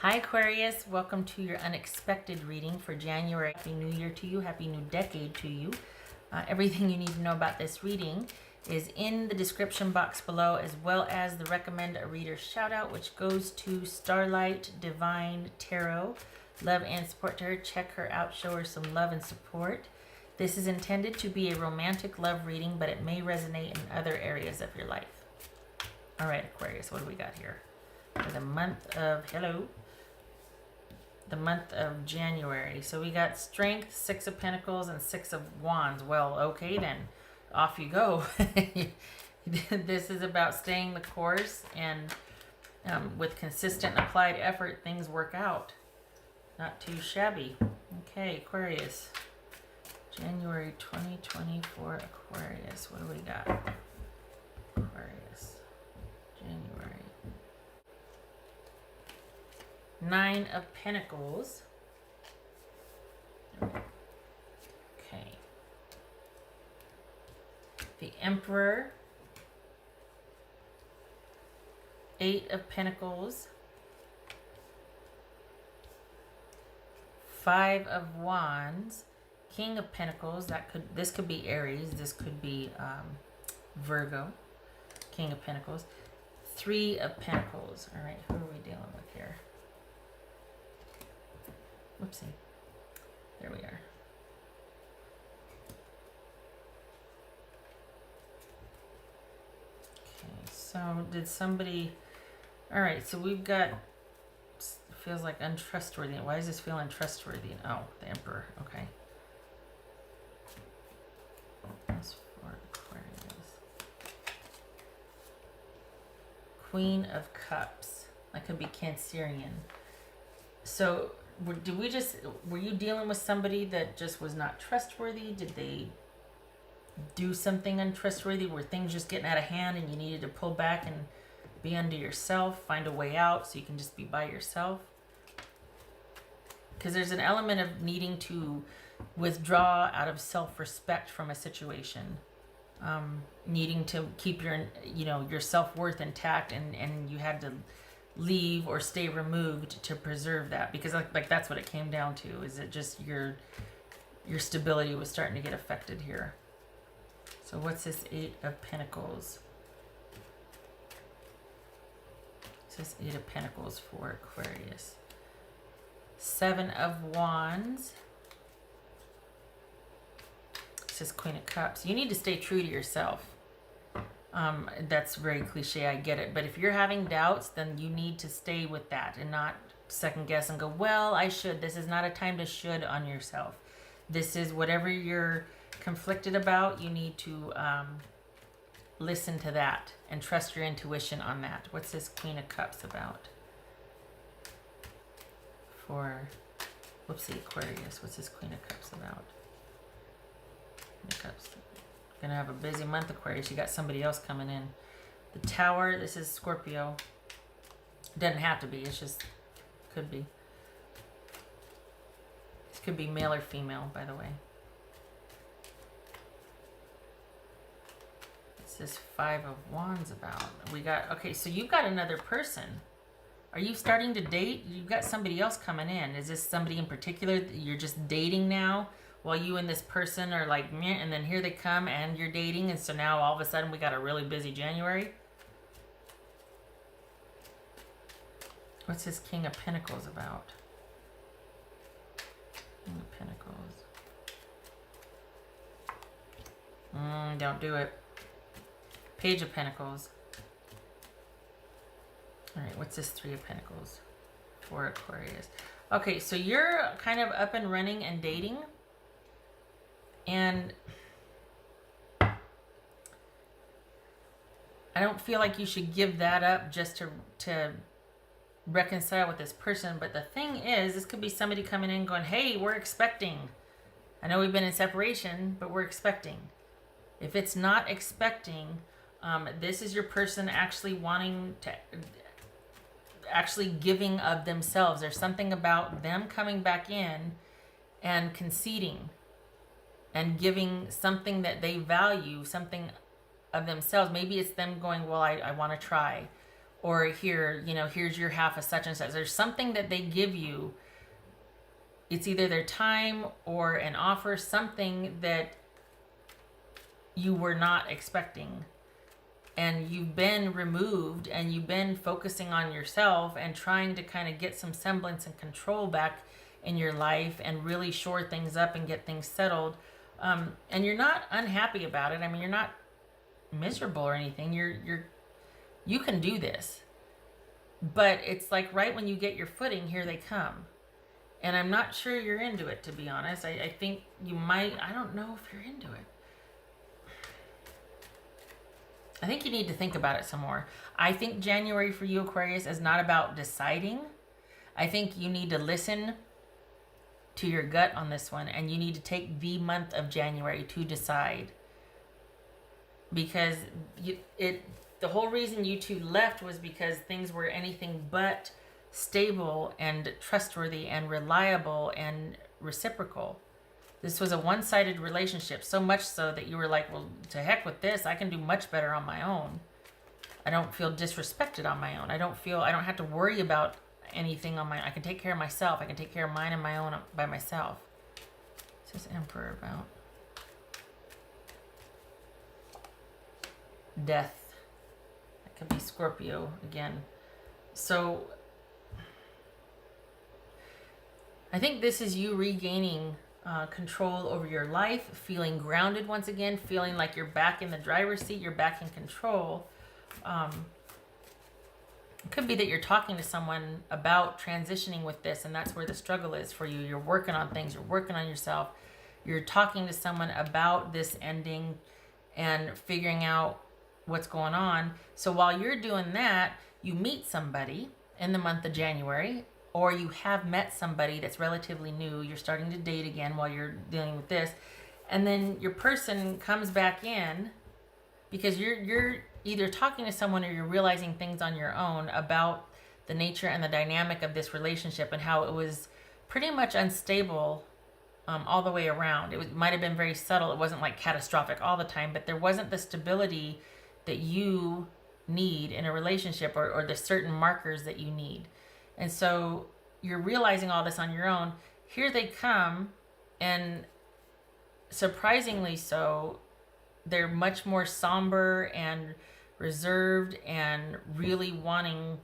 Hi Aquarius, welcome to your unexpected reading for January. Happy New Year to you, happy new decade to you. Everything you need to know about this reading is in the description box below, as well as the recommend a reader shout out, which goes to Starlight Divine Tarot. Love and support to her. Check her out, show her some love and support. This is intended to be a romantic love reading, but it may resonate in other areas of your life. All right, Aquarius, what do we got here? For the month of, the month of January. So we got Strength, Six of Pentacles, and Six of Wands. Well, okay then. Off you go. This is about staying the course, and with consistent applied effort, things work out. Not too shabby. Okay, Aquarius. January 2024 Aquarius. What do we got? Aquarius. January. Nine of Pentacles. Okay. The Emperor. Eight of Pentacles. Five of Wands. King of Pentacles. This could be Aries. This could be Virgo. King of Pentacles. Three of Pentacles. All right, who are we dealing with here? Whoopsie. There we are. Okay, so did somebody... All right, so we've got... Feels like untrustworthy. Why does this feel untrustworthy? Oh, the Emperor. Okay. That's for Aquarius. Queen of Cups. That could be Cancerian. So... were you dealing with somebody that just was not trustworthy? Did they do something untrustworthy? Were things just getting out of hand and you needed to pull back and be under yourself, find a way out so you can just be by yourself? Because there's an element of needing to withdraw out of self-respect from a situation. Needing to keep your self-worth intact, and you had to leave or stay removed to preserve that, because like that's what it came down to. Is it just your stability was starting to get affected here? So what's this Eight of Pentacles? This Eight of Pentacles for Aquarius. Seven of Wands. This is Queen of Cups. You need to stay true to yourself. That's very cliche, I get it. But if you're having doubts, then you need to stay with that and not second guess and go, well, I should. This is not a time to should on yourself. This is whatever you're conflicted about, you need to listen to that and trust your intuition on that. What's this Queen of Cups about? For, whoopsie, Aquarius. What's this Queen of Cups about? Queen of Cups. Gonna have a busy month, Aquarius. You got somebody else coming in. The Tower. This is Scorpio. Doesn't have to be. It's just could be. This could be male or female, by the way. What's this Five of Wands about? We got, okay, so you've got another person. Are you starting to date? You've got somebody else coming in. Is this somebody in particular that you're just dating now? While you and this person are like, meh, and then here they come and you're dating, and so now all of a sudden we got a really busy January. What's this King of Pentacles about? King of Pentacles. Don't do it. Page of Pentacles. All right, what's this Three of Pentacles for Aquarius? Okay, so you're kind of up and running and dating. And I don't feel like you should give that up just to reconcile with this person. But the thing is, this could be somebody coming in going, hey, we're expecting. I know we've been in separation, but we're expecting. If it's not expecting, this is your person actually wanting to, actually giving of themselves. There's something about them coming back in and conceding and giving something that they value, something of themselves. Maybe it's them going, well, I want to try. or here, here's your half of such and such. There's something that they give you. It's either their time or an offer, something that you were not expecting. And you've been removed and you've been focusing on yourself and trying to kind of get some semblance and control back in your life and really shore things up and get things settled. And you're not unhappy about it. I mean, you're not miserable or anything. You can do this. But it's like right when you get your footing, here they come. And I'm not sure you're into it, to be honest. I think you might. I don't know if you're into it. I think you need to think about it some more. I think January for you, Aquarius, is not about deciding. I think you need to listen to your gut on this one, and you need to take the month of January to decide. Because the whole reason you two left was because things were anything but stable and trustworthy and reliable and reciprocal. This was a one-sided relationship, so much so that you were like, well, to heck with this. I can do much better on my own. I don't feel disrespected on my own. I don't have to worry about anything on my own. I can take care of myself. I can take care of mine and my own by myself. What's this Emperor about? Death. That could be Scorpio again. So I think this is you regaining control over your life, feeling grounded once again, feeling like you're back in the driver's seat, you're back in control. It could be that you're talking to someone about transitioning with this, and that's where the struggle is for you. You're working on things, you're working on yourself, you're talking to someone about this ending and figuring out what's going on. So while you're doing that, you meet somebody in the month of January, or you have met somebody that's relatively new. You're starting to date again while you're dealing with this. And then your person comes back in because you're either talking to someone or you're realizing things on your own about the nature and the dynamic of this relationship and how it was pretty much unstable all the way around. It might have been very subtle. It wasn't like catastrophic all the time, but there wasn't the stability that you need in a relationship or the certain markers that you need. And so you're realizing all this on your own. Here they come, and surprisingly so, they're much more somber and reserved and really wanting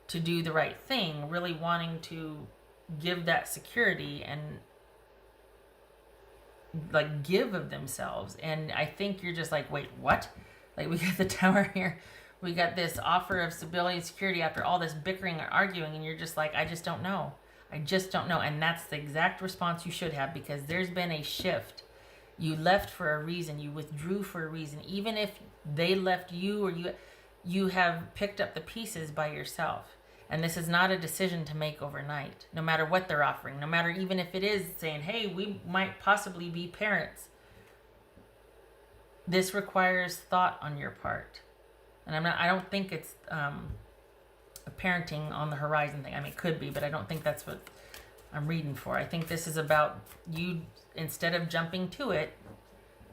to do the right thing, really wanting to give that security and like give of themselves. And I think you're just like, wait, what? Like, we got the Tower here. We got this offer of stability and security after all this bickering and arguing, and you're just like, I just don't know. I just don't know. And that's the exact response you should have, because there's been a shift. You left for a reason. You withdrew for a reason. Even if they left you, or you have picked up the pieces by yourself. And this is not a decision to make overnight, no matter what they're offering, no matter even if it is saying, hey, we might possibly be parents. This requires thought on your part. And I don't think it's a parenting on the horizon thing. I mean, it could be, but I don't think that's what I'm reading for. I think this is about you, instead of jumping to it.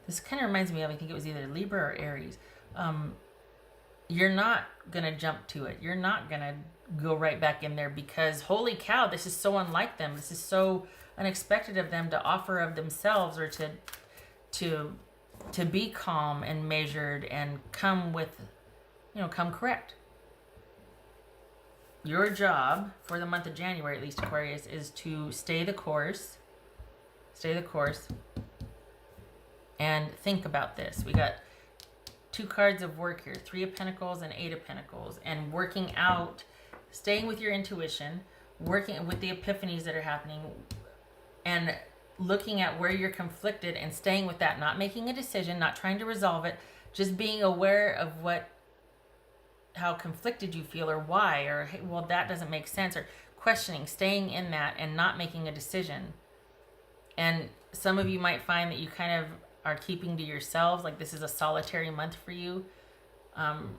This kind of reminds me of, I think it was either Libra or Aries. You're not going to jump to it. You're not going to go right back in there because, holy cow, this is so unlike them. This is so unexpected of them to offer of themselves, or to be calm and measured and come with, come correct. Your job for the month of January, at least, Aquarius, is to stay the course, and think about this. We got 2 cards of work here, 3 of Pentacles and 8 of Pentacles, and working out, staying with your intuition, working with the epiphanies that are happening, and looking at where you're conflicted and staying with that, not making a decision, not trying to resolve it, just being aware of how conflicted you feel, or why, or, hey, well, that doesn't make sense, or questioning, staying in that and not making a decision. And some of you might find that you kind of are keeping to yourselves, like this is a solitary month for you,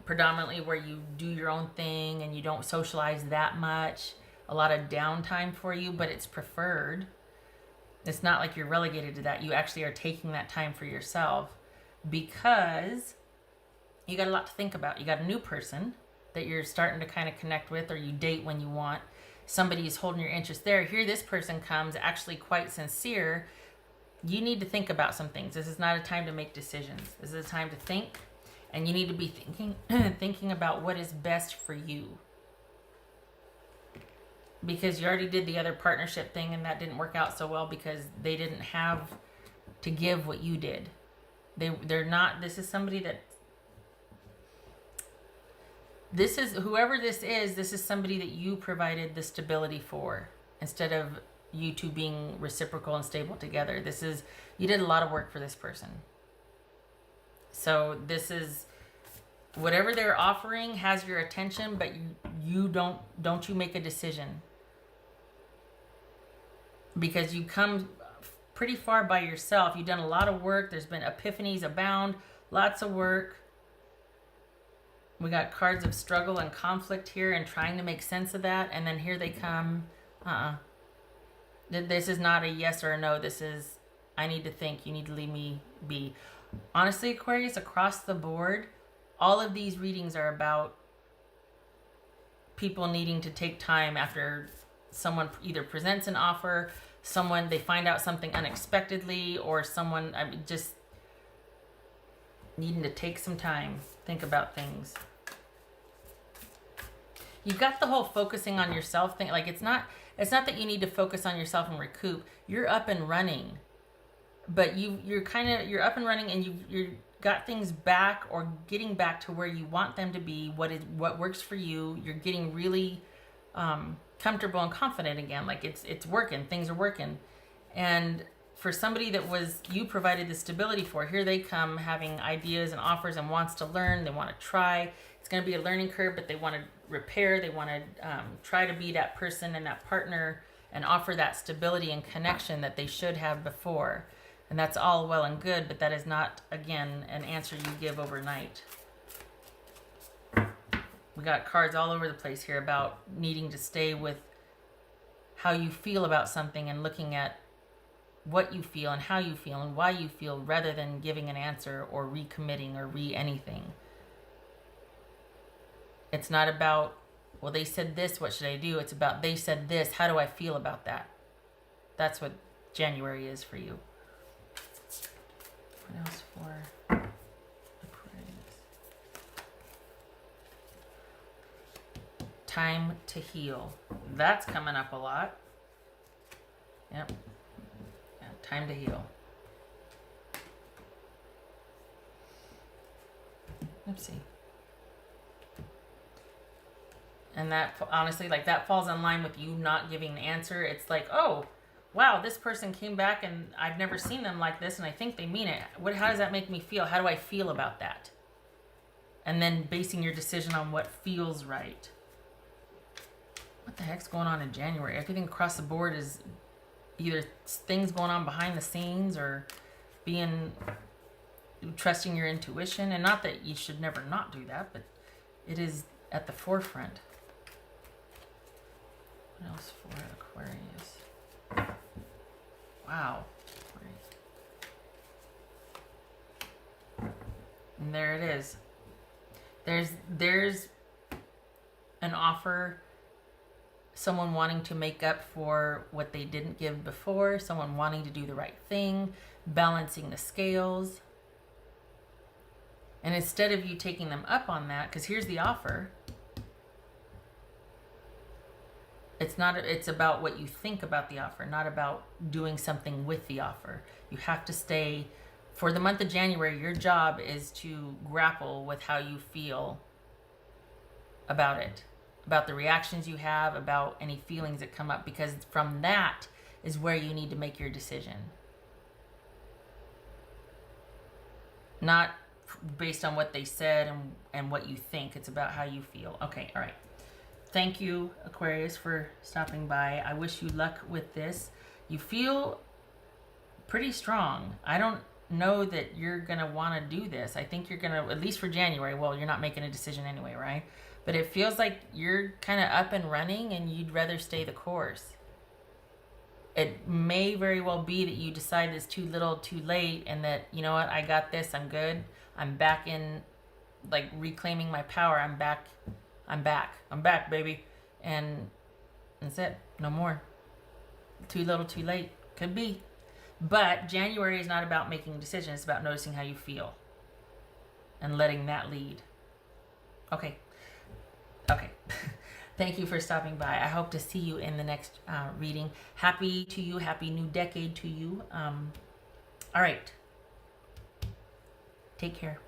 predominantly where you do your own thing and you don't socialize that much, a lot of downtime for you, but it's preferred. It's not like you're relegated to that. You actually are taking that time for yourself because you got a lot to think about. You got a new person that you're starting to kind of connect with, or you date when you want. Somebody is holding your interest there. Here this person comes actually quite sincere. You need to think about some things. This is not a time to make decisions. This is a time to think, and you need to be thinking about what is best for you. Because you already did the other partnership thing and that didn't work out so well because they didn't have to give what you did. They're not, this is somebody that, this is, whoever this is somebody that you provided the stability for, instead of you two being reciprocal and stable together. This is, you did a lot of work for this person. So this is, whatever they're offering has your attention, but you don't you make a decision. Because you come pretty far by yourself. You've done a lot of work. There's been epiphanies abound, lots of work. We got cards of struggle and conflict here and trying to make sense of that. And then here they come. This is not a yes or a no. This is, I need to think. You need to leave me be. Honestly, Aquarius, across the board, all of these readings are about people needing to take time after someone either presents an offer, someone, they find out something unexpectedly, or someone, just needing to take some time, think about things. You've got the whole focusing on yourself thing. Like, it's not that you need to focus on yourself and recoup. You're up and running, but you're up and running, and you're got things back, or getting back to where you want them to be, what works for you. You're getting really comfortable and confident again. Like, it's working, things are working. And for somebody that you provided the stability for, here they come having ideas and offers and wants to learn, they want to try. It's going to be a learning curve, but they want to repair, they want to try to be that person and that partner and offer that stability and connection that they should have before. And that's all well and good, but that is not, again, an answer you give overnight. We got cards all over the place here about needing to stay with how you feel about something and looking at what you feel and how you feel and why you feel, rather than giving an answer or recommitting or anything. It's not about, well, they said this, what should I do? It's about, they said this, how do I feel about that? That's what January is for you. What else for Aquarius? Time to heal. That's coming up a lot. Yep. Yeah, time to heal. Oopsie. And that, honestly, like, that falls in line with you not giving an answer. It's like, oh, wow, this person came back and I've never seen them like this and I think they mean it. How does that make me feel? How do I feel about that? And then basing your decision on what feels right. What the heck's going on in January? Everything across the board is either things going on behind the scenes or trusting your intuition. And not that you should never not do that, but it is at the forefront. What else for Aquarius? Wow. And there it is. There's an offer, someone wanting to make up for what they didn't give before, someone wanting to do the right thing, balancing the scales. And instead of you taking them up on that, because here's the offer. It's about what you think about the offer, not about doing something with the offer. You have to stay, for the month of January, your job is to grapple with how you feel about it, about the reactions you have, about any feelings that come up, because from that is where you need to make your decision. Not based on what they said and what you think. It's about how you feel. Okay, all right. Thank you, Aquarius, for stopping by. I wish you luck with this. You feel pretty strong. I don't know that you're going to want to do this. I think you're going to, at least for January, well, you're not making a decision anyway, right? But it feels like you're kind of up and running and you'd rather stay the course. It may very well be that you decide it's too little, too late, and that, you know what, I got this, I'm good. I'm back in, like, reclaiming my power. I'm back I'm back, baby. And that's it. No more. Too little, too late. Could be. But January is not about making decisions. It's about noticing how you feel and letting that lead. Okay. Thank you for stopping by. I hope to see you in the next reading. Happy to you. Happy new decade to you. All right. Take care.